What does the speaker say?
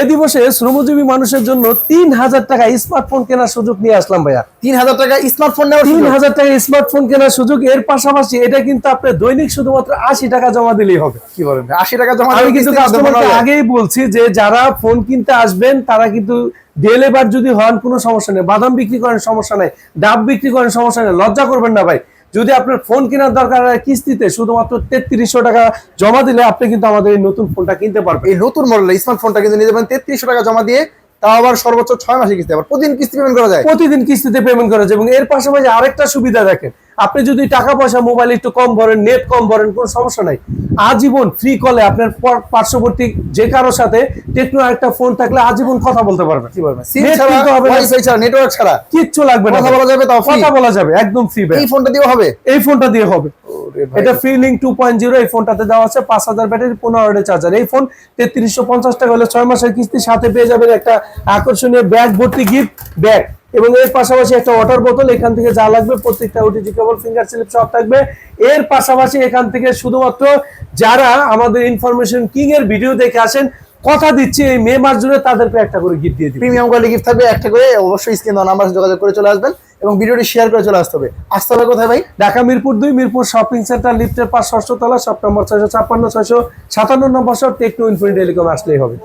এই দিবসে শ্রমজীবী মানুষের জন্য ৩,০০০ টাকা স্মার্টফোন কেনার সুযোগ নিয়ে আসলাম ভাইয়া। ৩,০০০ টাকা স্মার্টফোন নেওয়ার সুযোগ? ৩,০০০ টাকা স্মার্টফোন কেনার সুযোগ। এর পাশাপাশি এটা কিন্তু আপনি দৈনিক শুধুমাত্র ৮০ টাকা জমা দিলেই হবে। কি বলেন, ৮০ টাকা জমা? আমি কিন্তু কাস্টমারকে আগেই বলছি যে যারা ফোন কিনতে আসবেন তারা কিন্তু ডেলিভার যদি হন কোনো সমস্যা নেই, বাদাম বিক্রি করেন সমস্যা নেই, ডাব বিক্রি করেন সমস্যা নেই, লজ্জা করবেন না ভাই। যদি আপনার ফোন কেনার দরকার হয় কিস্তিতে শুধুমাত্র ৩৩০০ টাকা জমা দিলে আপনি কিন্তু আমাদের এই নতুন ফোনটা কিনতে পারবেন। এই নতুন মডেলের স্মার্টফোনটা কিন্তু নিতে পারেন ৩৩০০ টাকা জমা দিয়ে, তাও আবার সর্বোচ্চ ৬ মাসে কিস্তি, আবার প্রতিদিন কিস্তি পেমেন্ট করা যায়। প্রতিদিন কিস্তিতে পেমেন্ট করা যায়। এবং এর পাশাপাশি আরেকটা সুবিধা দেখেন, আপনি যদি টাকা পয়সা মোবাইল একটু কম ভরেন, নেট কম ভরেন, কোনো সমস্যা নাই, আজীবন ফ্রি কলে আপনার পার্শ্ববর্তী যে কারোর সাথে টেকনো একটা ফোন থাকলে আজীবন কথা বলতে পারবেন। কি বলবেন, সিম ছাড়া, ওয়াইফাই ছাড়া, নেটওয়ার্ক ছাড়া কিচ্ছু লাগবে না, কথা বলা যাবে, তাও কথা বলা যাবে একদম ফ্রি। এই ফোনটা দিয়েও হবে? এই ফোনটা দিয়ে হবে। এটা ফ্রি লিংক 2.0। এই ফোনটাতে দেওয়া আছে 5000 ব্যাটারি, 15 চার্জার। এই ফোন ৩৩৫০ টাকা হলে 6 মাসের কিস্তি, সাথে পেয়ে যাবেন একটা আকর্ষণীয় ব্যাগ ভর্তি গিফট ব্যাগ, এবং এর পাশাপাশি একটা ওয়াটার বোতল। এখান থেকে যা লাগবে প্রত্যেকটা ওটিজি কেবল, ফিঙ্গার স্লিপ সব থাকবে। এর পাশাপাশি এখান থেকে শুধুমাত্র যারা আমাদের ইনফরমেশন কিং এর ভিডিও দেখে আসেন, কথা দিচ্ছি এই মে মাস জুড়ে তাদেরকে একটা করে গিফট দিয়ে দিই। প্রিমিয়াম কোয়ালিটি গিফট থাকবে একটা করে। অবশ্যই স্ক্রিন দেওয়া নাম্বারে যোগাযোগ করে চলে আসবেন এবং ভিডিওটি শেয়ার করে চলে আসতে হবে। আসতে হবে কোথায় ভাই? ঢাকা মিরপুর 2, মিরপুর শপিং সেন্টার, লিফটের 5 ষষ্ঠ তলা, শপ নম্বর 656, 657 নম্বর শপ, টেকনো ইনফিনিটি টেলিকম আসলেই হবে।